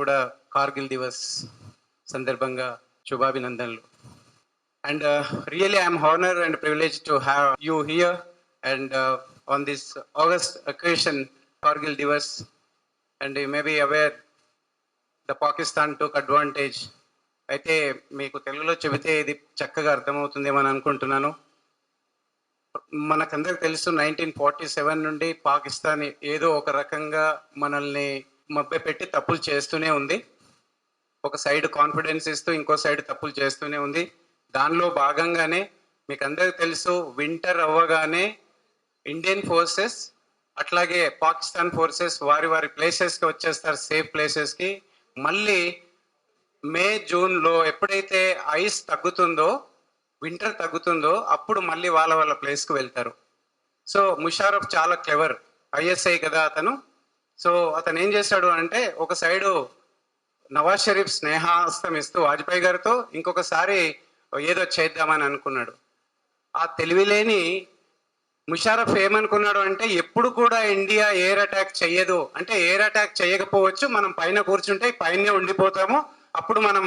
కూడా కార్గిల్ దివస్ సందర్భంగా శుభాభినందనలు. And really I'm honored and privileged to have you here and on this August occasion, Kargil Divas, and you may be aware the Pakistan took advantage. అయితే మీకు తెలుగులో చెబితే ఇది చక్కగా అర్థమవుతుందేమని అనుకుంటున్నాను. మనకందరికి తెలుసు 1947 నుండి పాకిస్తాన్ ఏదో ఒక రకంగా మనల్ని మభ్యపెట్టి తప్పులు చేస్తూనే ఉంది. ఒక సైడ్ కాన్ఫిడెన్స్ ఇస్తూ ఇంకో సైడ్ తప్పులు చేస్తూనే ఉంది. దానిలో భాగంగానే మీకు అందరికి తెలుసు, వింటర్ అవ్వగానే ఇండియన్ ఫోర్సెస్ అట్లాగే పాకిస్తాన్ ఫోర్సెస్ వారి వారి ప్లేసెస్కి వచ్చేస్తారు, సేఫ్ ప్లేసెస్కి. మళ్ళీ మే జూన్లో ఎప్పుడైతే ఐస్ తగ్గుతుందో, వింటర్ తగ్గుతుందో, అప్పుడు మళ్ళీ వాళ్ళ వాళ్ళ ప్లేస్కి వెళ్తారు. సో ముషారఫ్ చాలా క్లెవర్, ఐఎస్ఐ కదా అతను. సో అతను ఏం చేశాడు అంటే, ఒక సైడు నవాజ్ షరీఫ్ స్నేహాస్తం ఇస్తూ వాజ్పేయి గారితో, ఇంకొకసారి ఏదో చేద్దామని అనుకున్నాడు. ఆ తెలివిలేని ముషారఫ్ ఏమనుకున్నాడు అంటే, ఎప్పుడు కూడా ఇండియా ఎయిర్ అటాక్ చెయ్యదు అంటే, ఎయిర్ అటాక్ చేయకపోవచ్చు, మనం పైన కూర్చుంటే పైనే ఉండిపోతాము, అప్పుడు మనం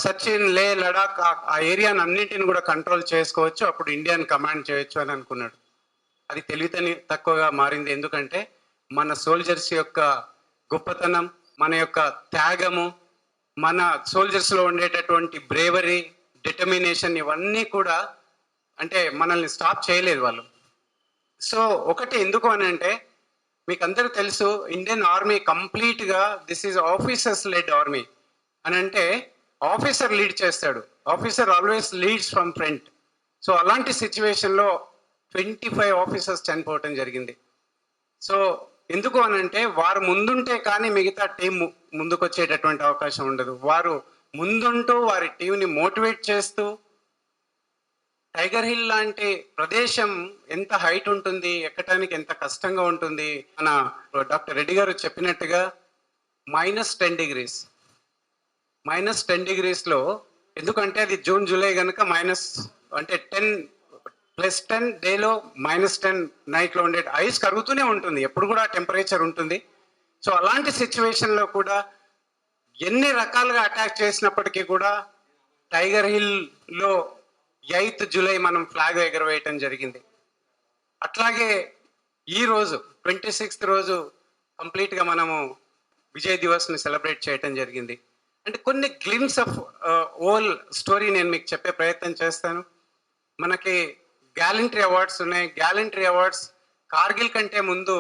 సచిన్, లే, లడాక్ ఆ ఏరియాని అన్నింటిని కూడా కంట్రోల్ చేసుకోవచ్చు, అప్పుడు ఇండియాని కమాండ్ చేయొచ్చు అని అనుకున్నాడు. అది తెలివితేని తక్కువగా మారింది. ఎందుకంటే మన సోల్జర్స్ యొక్క గొప్పతనం, మన యొక్క త్యాగము, మన సోల్జర్స్లో ఉండేటటువంటి బ్రేవరీ, డిటర్మినేషన్, ఇవన్నీ కూడా అంటే మనల్ని స్టాప్ చేయలేదు వాళ్ళు. సో ఒకటి ఎందుకు అని అంటే, మీకు అందరూ తెలుసు, ఇండియన్ ఆర్మీ కంప్లీట్గా this is officers led army అని అంటే, ఆఫీసర్ లీడ్ చేస్తాడు. Officer always leads from front. So అలాంటి సిచ్యువేషన్లో 25 ఆఫీసర్స్ చనిపోవటం జరిగింది. సో ఎందుకు అని అంటే, వారు ముందుంటే కానీ మిగతా టీం ముందుకు వచ్చేటటువంటి అవకాశం ఉండదు. వారు ముందుంటూ వారి టీంని మోటివేట్ చేస్తూ, టైగర్ హిల్ లాంటి ప్రదేశం ఎంత హైట్ ఉంటుంది, ఎక్కటానికి ఎంత కష్టంగా ఉంటుంది. మన డాక్టర్ రెడ్డి గారు చెప్పినట్టుగా -10 degrees, -10 degreesలో, ఎందుకంటే అది జూన్ జూలై కనుక అంటే 10+10 డేలో -10 నైట్లో ఉండే ఐస్ కరుగుతూనే ఉంటుంది, ఎప్పుడు కూడా టెంపరేచర్ ఉంటుంది. సో అలాంటి సిచ్యువేషన్లో కూడా ఎన్ని రకాలుగా అటాక్ చేసినప్పటికీ కూడా టైగర్ హిల్లో 8th జూలై మనం ఫ్లాగ్ ఎగరవేయటం జరిగింది. అట్లాగే ఈ రోజు 26th రోజు కంప్లీట్గా మనము విజయ్ దివస్ని సెలబ్రేట్ చేయటం జరిగింది. అంటే కొన్ని గ్లిమ్స్ ఆఫ్ ఓల్ స్టోరీ నేను మీకు చెప్పే ప్రయత్నం చేస్తాను. మనకి గ్యాలంటరీ అవార్డ్స్ ఉన్నాయి. గ్యాలంటరీ అవార్డ్స్ కార్గిల్ కంటే ముందు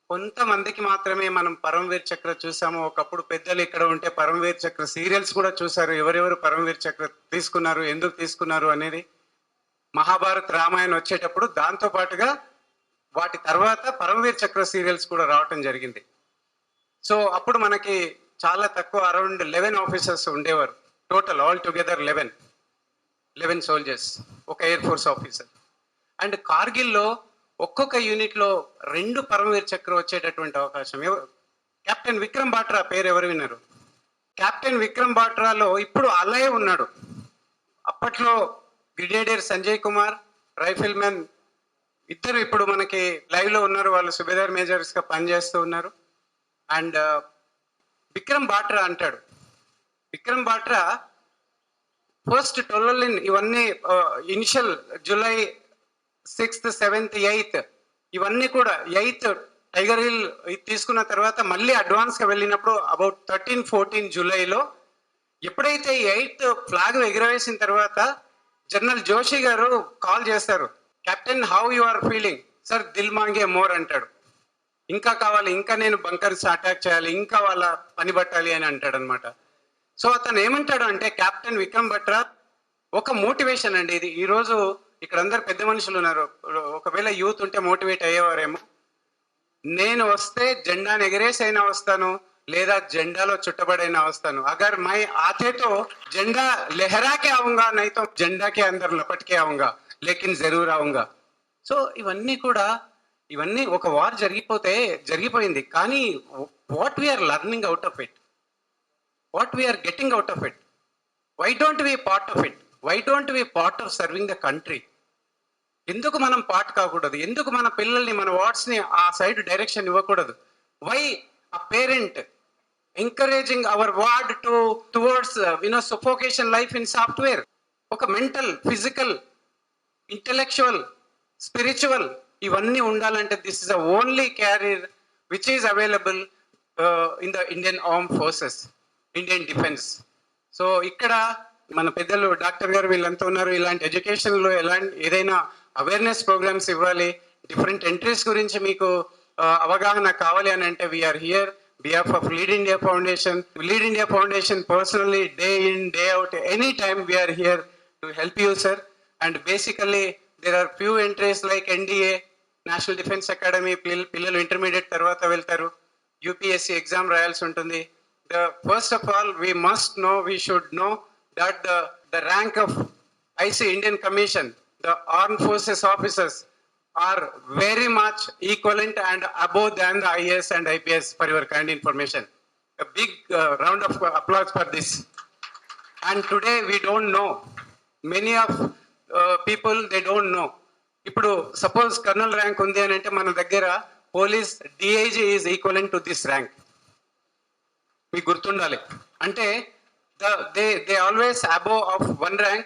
కొంతమందికి మాత్రమే మనం పరమవీర్ చక్ర చూసాము. ఒకప్పుడు పెద్దలు ఇక్కడ ఉంటే పరమవీర్ చక్ర సీరియల్స్ కూడా చూశారు. ఎవరెవరు పరమవీర్ చక్ర తీసుకున్నారు, ఎందుకు తీసుకున్నారు అనేది. మహాభారత్, రామాయణం వచ్చేటప్పుడు దాంతో పాటుగా వాటి తర్వాత పరమవీర్ చక్ర సీరియల్స్ కూడా రావటం జరిగింది. సో అప్పుడు మనకి చాలా తక్కువ, అరౌండ్ 11 ఆఫీసర్స్ ఉండేవారు. టోటల్ ఆల్ టుగెదర్ 11 సోల్జర్స్, ఒక ఎయిర్ ఫోర్స్ ఆఫీసర్. అండ్ కార్గిల్లో ఒక్కొక్క యూనిట్లో 2 పరమవీర్ చక్ర వచ్చేటటువంటి అవకాశం. కెప్టెన్ విక్రమ్ బాట్రా పేరు ఎవరు విన్నారు? కెప్టెన్ విక్రమ్ బాట్రాలో ఇప్పుడు అలాగే ఉన్నాడు. అప్పట్లో brigadier Sanjay Kumar, rifle man ఇద్దరు ఇప్పుడు మనకి లైవ్లో ఉన్నారు. వాళ్ళు సుబేదార్ మేజర్స్గా పనిచేస్తూ ఉన్నారు. అండ్ విక్రమ్ బాట్రా అంటాడు, విక్రమ్ బాట్రా ఫస్ట్ టొల్లలిన్ ఇవన్నీ initial July 6th, 7th, 8th ఇవన్నీ కూడా 8th టైగర్ హిల్ తీసుకున్న తర్వాత మళ్ళీ అడ్వాన్స్గా వెళ్ళినప్పుడు అబౌట్ 13-14 జూలైలో ఎప్పుడైతే 8th ఫ్లాగ్ ఎగురవేసిన తర్వాత జనరల్ జోషి గారు కాల్ చేస్తారు, captain how you are feeling? Sir దిల్ మాంగే మోర్ అంటాడు. ఇంకా కావాలి, ఇంకా నేను బంకర్స్ అటాక్ చేయాలి, ఇంకా వాళ్ళ పని పట్టాలి అని అంటాడు అనమాట. సో అతను ఏమంటాడు అంటే, కెప్టెన్ విక్రమ్ బట్రా ఒక మోటివేషన్ అండి ఇది. ఈరోజు ఇక్కడ అందరు పెద్ద మనుషులు ఉన్నారు, ఒకవేళ యూత్ ఉంటే మోటివేట్ అయ్యేవారేమో. నేను వస్తే జెండాను ఎగరేసి అయినా వస్తాను, లేదా జెండాలో చుట్టబడైనా వస్తాను. అగర్ మై ఆతేతో జెండా లెహరాకే ఆవుంగా, నైతో జెండాకే అందరు లపట్కే ఆవుంగా, లేకిన్ జరూర్ ఆవుంగా. సో ఇవన్నీ ఒక వార్ జరిగిపోయింది. కానీ what we're learning out of it, what we're getting out of it, why don't we part of it, why don't we part of serving the country? ఎందుకు మనం పార్ట్ కాకూడదు? ఎందుకు మన పిల్లల్ని, మన వార్డ్స్ని ఆ సైడ్ డైరెక్షన్ ఇవ్వకూడదు? Why a parent encouraging our ward towards suffocation life in software. ఒక మెంటల్, ఫిజికల్, ఇంటెలెక్చువల్, స్పిరిచువల్ ఇవన్నీ ఉండాలంటే this is the only career which is available in the Indian arm forces, Indian defence. So ఇక్కడ మన పెద్దలు doctor గారు వీళ్ళంతా ఉన్నారు. ఇలాంటి ఎడ్యుకేషన్లో ఏదైనా అవేర్నెస్ ప్రోగ్రామ్స్ ఇవ్వాలి, డిఫరెంట్ ఎంట్రీస్ గురించి మీకు అవగాహన కావాలి అని అంటే we're here behalf of Lead India Foundation. Lead India Foundation personally, day in, day out, anytime we are here to help you, sir. And basically, there are few entries like NDA, National Defense Academy, పిల్లలు intermediate తర్వాత వెళ్తారు, UPSC exam రాయాల్సి ఉంటుంది. First of all, we should know that the rank of IC Indian Commission, the Armed Forces officers, are very much equivalent and above than the IAS and IPS, for your kind information. A big round of applause for this. And today we don't know. Many of people, they don't know. Ippudu suppose colonel rank undi ani ante mana daggara police DIG is equivalent to this rank. We gurtundali. Ante they always above of one rank.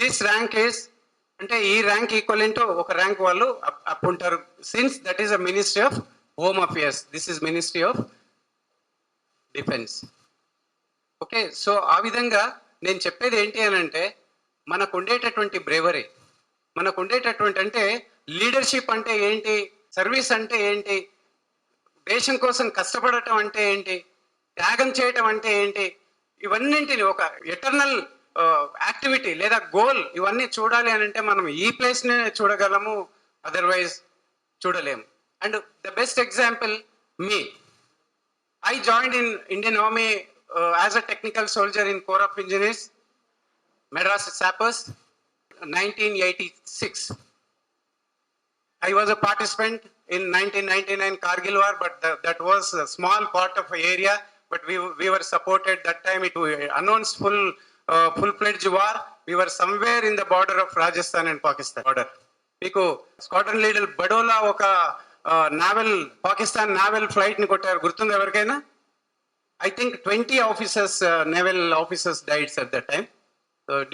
This rank is అంటే ఈ rank equivalent ఒక rank వాళ్ళు up ఉంటారు. Since that is a ministry of home affairs, this is ministry of defence. Okay, so ఆ విధంగా నేను చెప్పేది ఏంటి అని అంటే మనకు ఉండేటటువంటి బ్రేవరీ, మనకు ఉండేటటువంటి అంటే లీడర్షిప్ అంటే ఏంటి, సర్వీస్ అంటే ఏంటి, దేశం కోసం కష్టపడటం అంటే ఏంటి, త్యాగం చేయటం అంటే ఏంటి, ఇవన్నింటిని ఒక ఎటర్నల్ యాక్టివిటీ లేదా గోల్ ఇవన్నీ చూడాలి అని అంటే మనం ఈ ప్లేస్నే చూడగలము, అదర్వైజ్ చూడలేము. And the best example me, I joined in Indian army as a technical soldier in corps of engineers, Madras sappers, 1986. I was a participant in 1999 Kargil war, but that was a small part of area, but we were supported that time. It announced full-fledged war. We were somewhere in the border of Rajasthan and Pakistan border. మీకు squadron leader Badola ఒక naval, Pakistan naval flight ని కొట్టారు, గుర్తుంది ఎవరికైనా? I think 20 officers, naval officers died at that time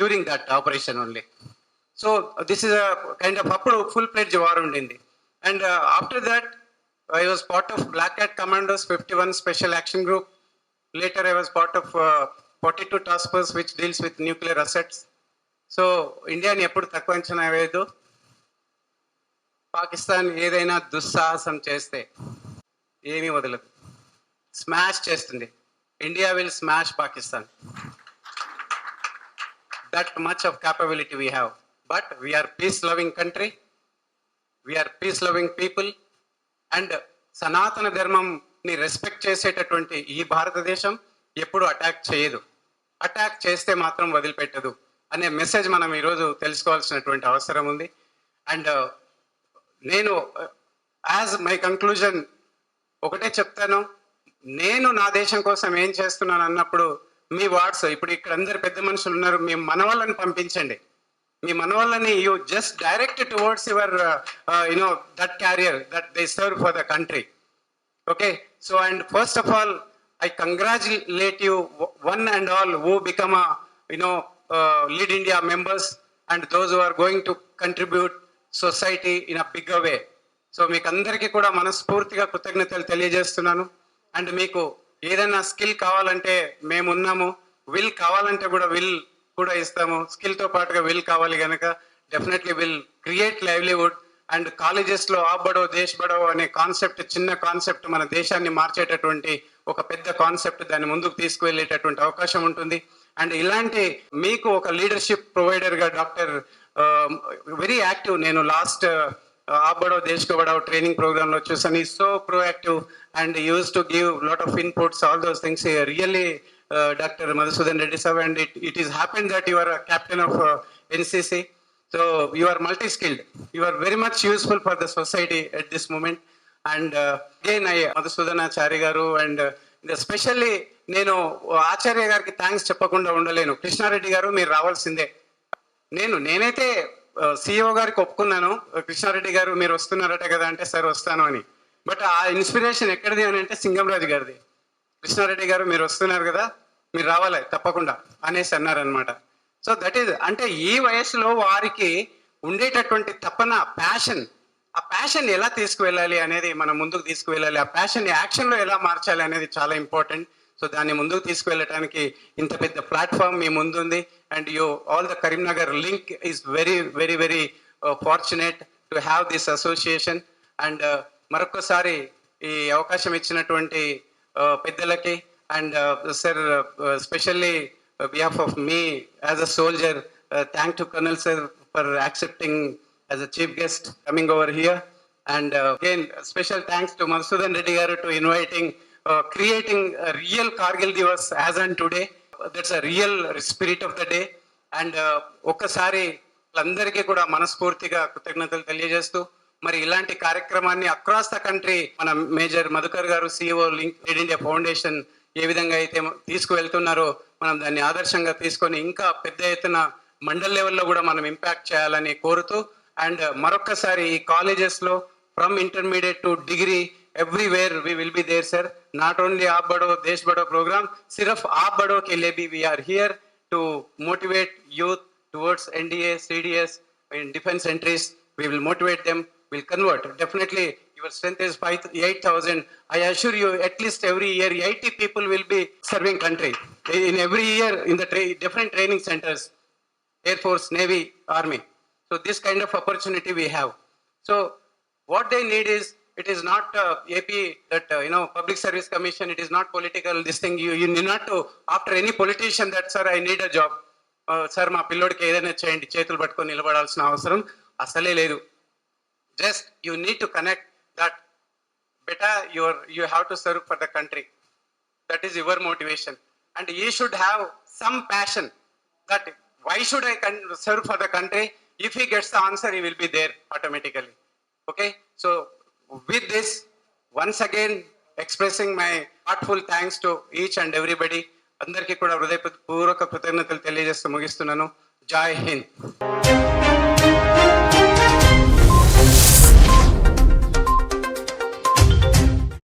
during that operation only. So this is a kind of appudu full-fledged war undindi. And after that I was part of Black Cat Commandos 51 Special Action Group. Later I was part of 42 Task Force which deals with nuclear assets. So India ni eppudu takku anchana vedu. Pakistan ఏదైనా దుస్సాహసం చేస్తే ఏమీ వదలదు, smash చేస్తుంది. India will smash Pakistan. That much of capability we have. But we are peace-loving country. We are peace-loving people. And సనాతన ధర్మంని respect చేసేటటువంటి ఈ భారతదేశం ఎప్పుడు అటాక్ చేయదు. అటాక్ చేస్తే మాత్రం వదిలిపెట్టదు అనే మెసేజ్ మనం ఈరోజు తెలుసుకోవాల్సినటువంటి అవసరం ఉంది. అండ్ నేను యాజ్ మై కంక్లూజన్ ఒకటే చెప్తాను, నేను నా దేశం కోసం ఏం చేస్తున్నాను అన్నప్పుడు మీ వార్డ్స్, ఇప్పుడు ఇక్కడ అందరు పెద్ద మనుషులు ఉన్నారు, మీ మనవాళ్ళని పంపించండి. మీ మనవాళ్ళని you just direct towards your that career that they serve for the country. Okay, so and first of all I congratulate you one and all who become Lead India members and those who are going to contribute society in a bigger way. So మీకు అందరికీ కూడా మనస్ఫూర్తిగా కృతజ్ఞతలు తెలియజేస్తున్నాను. And మీకు ఏదైనా skill కావాలంటే మేము ఉన్నాము, విల్ కావాలంటే కూడా విల్ కూడా ఇస్తాము. స్కిల్తో పాటుగా విల్ కావాలి కనుక definitely will create livelihood. And కాలేజెస్లో ఆ బడో దేశ్ బడో అనే కాన్సెప్ట్, చిన్న కాన్సెప్ట్ మన దేశాన్ని మార్చేటటువంటి ఒక పెద్ద కాన్సెప్ట్, దాన్ని ముందుకు తీసుకువెళ్ళేటటువంటి అవకాశం ఉంటుంది. అండ్ ఇలాంటి మీకు ఒక లీడర్షిప్ ప్రొవైడర్గా డాక్టర్ వెరీ యాక్టివ్. నేను లాస్ట్ ఆబడో దేశ్ బడావ్ ట్రైనింగ్ ప్రోగ్రామ్ లో చూసాను. ఈ so proactive and use to give lot of inputs, all those things. Really doctor Madhusudan Reddy sir, and it is happen that you are captain of NCC. So you are multi-skilled. You are very much useful for the society at this moment. And again I Madhusudanachari గారు and especially నేను ఆచార్య గారికి thanks చెప్పకుండా ఉండలేను. కృష్ణారెడ్డి గారు మీరు రావాల్సిందే. నేనైతే CEO గారికి ఒప్పుకున్నాను, కృష్ణారెడ్డి గారు మీరు వస్తున్నారట కదా అంటే సార్ వస్తాను అని. బట్ ఆ ఇన్స్పిరేషన్ ఎక్కడిది అని అంటే సింగంరాజు గారిది. కృష్ణారెడ్డి గారు మీరు వస్తున్నారు కదా, మీరు రావాలి తప్పకుండా అనేసి అన్నారనమాట. సో దట్ ఈజ్ అంటే ఈ వయసులో వారికి ఉండేటటువంటి తపన, ప్యాషన్, ఆ ప్యాషన్ ఎలా తీసుకువెళ్ళాలి అనేది మనం ముందుకు తీసుకువెళ్ళాలి, ఆ ప్యాషన్ యాక్షన్లో ఎలా మార్చాలి అనేది చాలా ఇంపార్టెంట్. సో దాన్ని ముందుకు తీసుకువెళ్ళటానికి ఇంత పెద్ద ప్లాట్ఫామ్ మీ ముందుంది. And you all the Karimnagar link is very very very fortunate to have this association. And మరొకసారి ఈ అవకాశం ఇచ్చినటువంటి పెద్దలకి and sir specially behalf of me as a soldier, thank to Colonel sir for accepting as a chief guest coming over here. And again, special thanks to Madhusudan Reddy garu to inviting, creating a real Kargil Divas as on today. That's a real spirit of the day. And ఒక్కసారి అందరికీ కూడా మనస్ఫూర్తిగా కృతజ్ఞతలు తెలియజేస్తూ మరి ఇలాంటి కార్యక్రమాన్ని across the country మన మేజర్ మధుకర్ గారు CEO link made India foundation ఏ విధంగా అయితే తీసుకువెళ్తున్నారో మనం దాన్ని ఆదర్శంగా తీసుకొని ఇంకా పెద్ద ఎత్తున మండల్ లెవెల్లో కూడా మనం ఇంపాక్ట్ చేయాలని కోరుతూ, అండ్ మరొక్కసారి ఈ కాలేజెస్లో from intermediate to degree everywhere we will be there sir, not only aap bado desh bado program, sirf aap bado ke liye bhi we are here to motivate youth towards NDA, CDS in defense entries. We will motivate them, will convert definitely. Your strength is 8,000. I assure you, at least every year 80 people will be serving country in every year in the different training centers, Air Force, Navy, Army. So this kind of opportunity we have. So what they need is, it is not AP that Public Service Commission, it is not political this thing. You need not to after any politician that sir I need a job, sir మా పిల్లోడికి ఏదైనా చేయండి, చేతులు పట్టుకొని నిలబడాల్సిన అవసరం అసలే లేదు. Just you need to connect that beta you have to serve for the country. That is your motivation, and you should have some passion that why should I serve for the country. If he gets the answer, he will be there automatically. Okay, so with this, once again expressing my heartful thanks to each and everybody. అందరికీ కూడా హృదయపూర్వక కృతజ్ఞతలు తెలియజేస్తూ ముగిస్తున్నాను. జై హింద్.